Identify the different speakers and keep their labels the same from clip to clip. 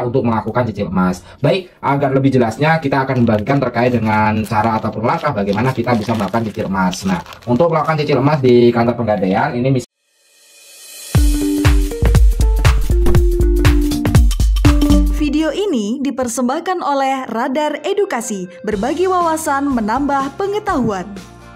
Speaker 1: untuk melakukan cicil emas. Baik, agar lebih jelasnya kita akan membagikan terkait dengan cara ataupun langkah bagaimana kita bisa melakukan cicil emas. Nah, untuk melakukan cicil emas di kantor pegadaian ini
Speaker 2: Video ini dipersembahkan oleh Radar Edukasi, berbagi wawasan menambah pengetahuan.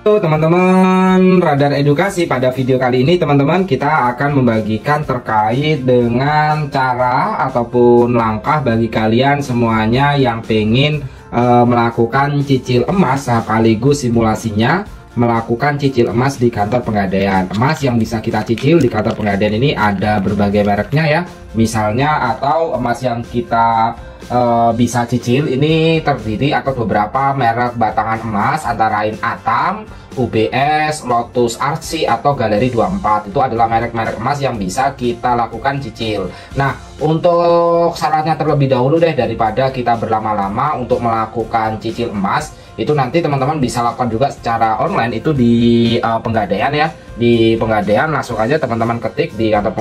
Speaker 1: Teman-teman Radar Edukasi, pada video kali ini teman-teman kita akan membagikan terkait dengan cara ataupun langkah bagi kalian semuanya yang pengen melakukan cicil emas sekaligus simulasinya melakukan cicil emas di kantor pegadaian. Emas yang bisa kita cicil di kantor pegadaian ini ada berbagai mereknya ya, misalnya, atau emas yang kita bisa cicil ini terdiri atau beberapa merek batangan emas antara lain Atam, UBS, Lotus Artsy atau Galeri 24. Itu adalah merek-merek emas yang bisa kita lakukan cicil. Nah, untuk syaratnya terlebih dahulu deh, daripada kita berlama-lama untuk melakukan cicil emas, itu nanti teman-teman bisa lakukan juga secara online itu di pegadaian ya. Di pegadaian langsung aja teman-teman ketik di kantor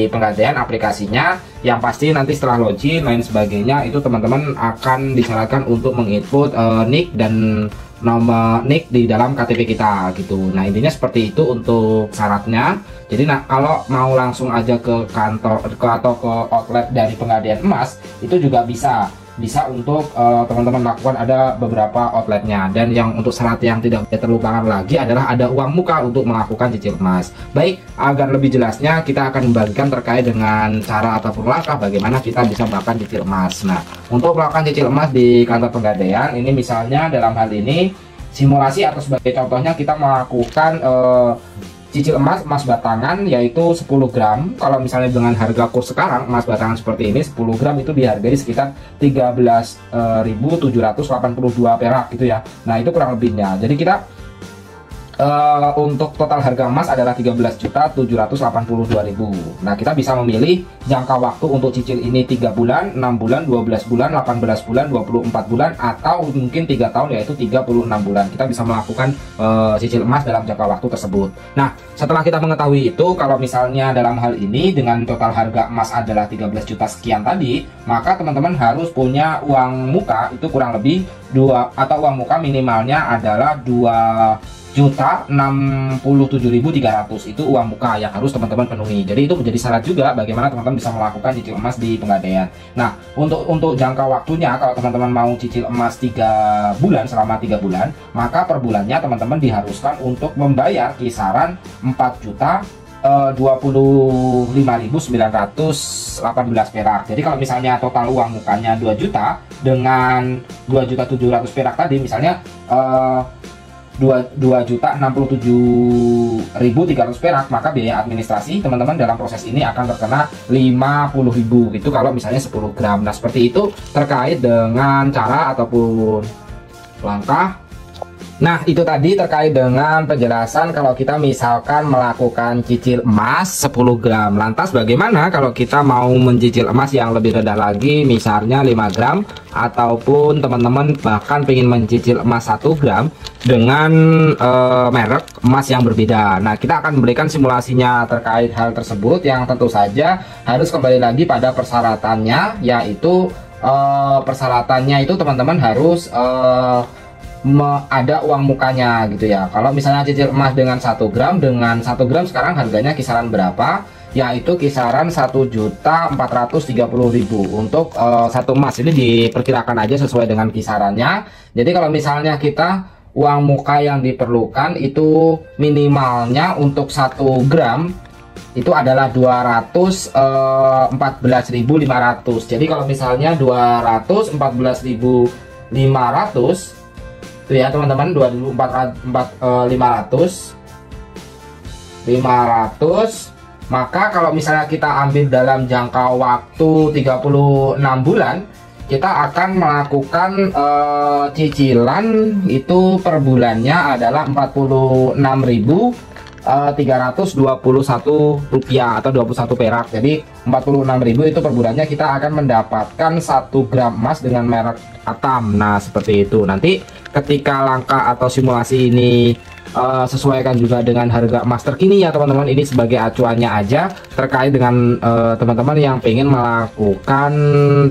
Speaker 1: pegadaian aplikasinya, yang pasti nanti setelah login lain sebagainya itu teman-teman akan disarankan untuk menginput nick dan nomor nick di dalam KTP kita gitu. Nah, intinya seperti itu untuk syaratnya. Jadi kalau mau langsung aja ke kantor atau ke outlet dari pegadaian emas itu juga bisa untuk teman-teman lakukan, ada beberapa outletnya. Dan yang untuk syarat yang tidak terlupakan lagi adalah ada uang muka untuk melakukan cicil emas. Baik, agar lebih jelasnya kita akan membagikan terkait dengan cara ataupun langkah bagaimana kita bisa melakukan cicil emas. Nah, untuk melakukan cicil emas di kantor pegadaian ini, misalnya dalam hal ini simulasi atau sebagai contohnya kita melakukan cicil emas batangan yaitu 10 gram. Kalau misalnya dengan harga kurs sekarang emas batangan seperti ini 10 gram itu dihargai sekitar 13.782 perak gitu ya. Nah, itu kurang lebihnya. Jadi kita untuk total harga emas adalah 13.782.000. Nah, kita bisa memilih jangka waktu untuk cicil ini 3 bulan, 6 bulan, 12 bulan, 18 bulan, 24 bulan, atau mungkin 3 tahun yaitu 36 bulan. Kita bisa melakukan cicil emas dalam jangka waktu tersebut. Nah, setelah kita mengetahui itu, kalau misalnya dalam hal ini dengan total harga emas adalah 13 juta sekian tadi, maka teman-teman harus punya uang muka itu kurang lebih 2, atau uang muka minimalnya adalah 2.067.300. Itu uang muka yang harus teman-teman penuhi. Jadi itu menjadi syarat juga bagaimana teman-teman bisa melakukan cicil emas di pegadaian. Nah, untuk jangka waktunya, kalau teman-teman mau cicil emas 3 bulan, selama 3 bulan, maka per bulannya teman-teman diharuskan untuk membayar kisaran 4.025.918 perak. Jadi kalau misalnya total uang mukanya 2 juta dengan 2.700.000 perak tadi, misalnya 2.067.300 perak, maka biaya administrasi teman-teman dalam proses ini akan terkena 50.000. Itu kalau misalnya 10 gram. Nah, seperti itu terkait dengan cara ataupun langkah. Nah, itu tadi terkait dengan penjelasan kalau kita misalkan melakukan cicil emas 10 gram. Lantas bagaimana kalau kita mau mencicil emas yang lebih rendah lagi, misalnya 5 gram, ataupun teman-teman bahkan pengen mencicil emas 1 gram dengan merek emas yang berbeda. Nah, kita akan memberikan simulasinya terkait hal tersebut, yang tentu saja harus kembali lagi pada persyaratannya, yaitu persyaratannya itu teman-teman harus ada uang mukanya gitu ya. Kalau misalnya cicil emas dengan 1 gram, sekarang harganya kisaran berapa? Yaitu kisaran 1.430.000 untuk satu emas. Ini diperkirakan aja sesuai dengan kisarannya. Jadi kalau misalnya kita uang muka yang diperlukan itu minimalnya untuk 1 gram itu adalah 214.500. Jadi kalau misalnya 214.500 itu ya teman-teman, 2.500, maka kalau misalnya kita ambil dalam jangka waktu 36 bulan, kita akan melakukan cicilan itu per bulannya adalah 46.321 rupiah atau 21 perak. Jadi 46.000 itu per bulannya kita akan mendapatkan 1 gram emas dengan merek Atam. Nah, seperti itu. Nanti ketika langkah atau simulasi ini sesuaikan juga dengan harga emas terkini ya teman-teman. Ini sebagai acuannya aja terkait dengan teman-teman yang pengen melakukan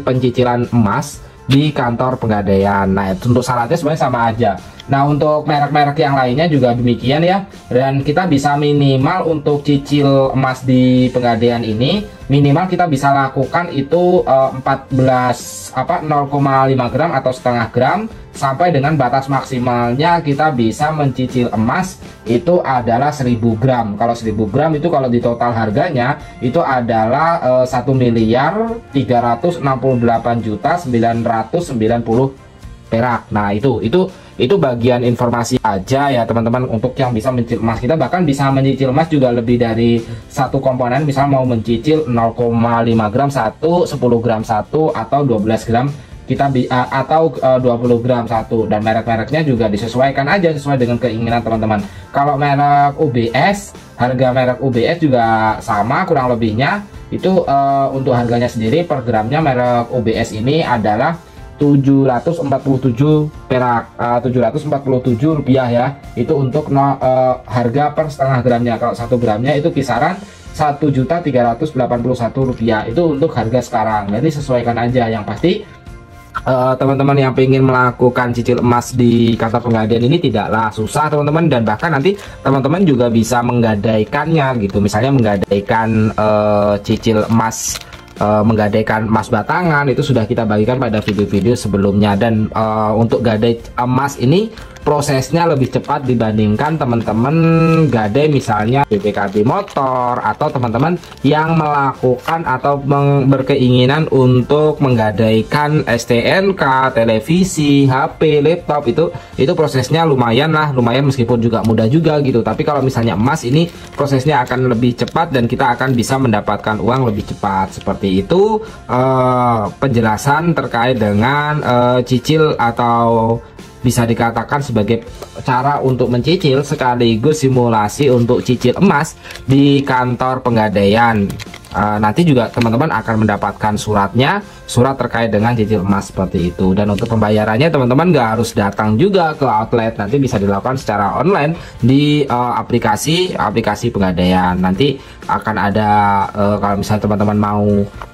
Speaker 1: pencicilan emas di kantor pegadaian. Nah, untuk syaratnya sebenarnya sama aja. Nah, untuk merek-merek yang lainnya juga demikian ya. Dan kita bisa minimal untuk cicil emas di pegadaian ini, minimal kita bisa lakukan itu 0,5 gram atau setengah gram, sampai dengan batas maksimalnya kita bisa mencicil emas itu adalah 1000 gram. Kalau 1000 gram itu kalau di total harganya itu adalah 1.368.990 perak. Nah, itu bagian informasi aja ya teman-teman untuk yang bisa mencicil emas. Kita bahkan bisa mencicil emas juga lebih dari satu komponen, misal mau mencicil 0,5 gram satu, 10 gram satu, atau 12 gram kita atau 20 gram satu. Dan merek-mereknya juga disesuaikan aja sesuai dengan keinginan teman-teman. Kalau merek UBS, harga merek UBS juga sama kurang lebihnya. Itu untuk harganya sendiri per gramnya merek UBS ini adalah 747 perak, 747 rupiah ya. Itu untuk harga per setengah gramnya. Kalau 1 gramnya itu kisaran 1.381 rupiah. Itu untuk harga sekarang. Jadi sesuaikan aja. Yang pasti teman-teman yang pengen melakukan cicil emas di kantor pegadaian ini tidaklah susah teman-teman, dan bahkan nanti teman-teman juga bisa menggadaikannya gitu. Misalnya menggadaikan cicil emas, menggadaikan emas batangan, itu sudah kita bagikan pada video-video sebelumnya. Dan untuk gadai emas ini prosesnya lebih cepat dibandingkan teman-teman gadai misalnya BPKB motor, atau teman-teman yang melakukan atau berkeinginan untuk menggadaikan STNK, televisi, HP, laptop. Itu prosesnya lumayan meskipun juga mudah juga gitu. Tapi kalau misalnya emas ini prosesnya akan lebih cepat dan kita akan bisa mendapatkan uang lebih cepat. Seperti itu penjelasan terkait dengan cicil, atau bisa dikatakan sebagai cara untuk mencicil sekaligus simulasi untuk cicil emas di kantor pegadaian. Nanti juga teman-teman akan mendapatkan surat terkait dengan cicil emas seperti itu. Dan untuk pembayarannya teman-teman nggak harus datang juga ke outlet, nanti bisa dilakukan secara online di aplikasi pegadaian. Nanti akan ada kalau misalnya teman-teman mau,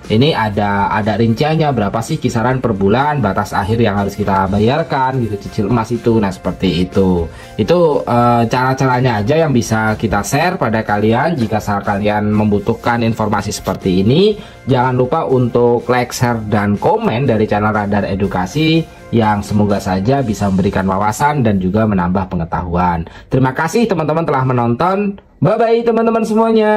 Speaker 1: ini ada rinciannya berapa sih kisaran per bulan batas akhir yang harus kita bayarkan gitu cicil emas itu. Nah, seperti itu cara-caranya aja yang bisa kita share pada kalian. Jika kalian membutuhkan informasi seperti ini, jangan lupa untuk like, share, dan komen dari channel Radar Edukasi, yang semoga saja bisa memberikan wawasan dan juga menambah pengetahuan. Terima kasih teman-teman telah menonton. Bye bye teman-teman semuanya.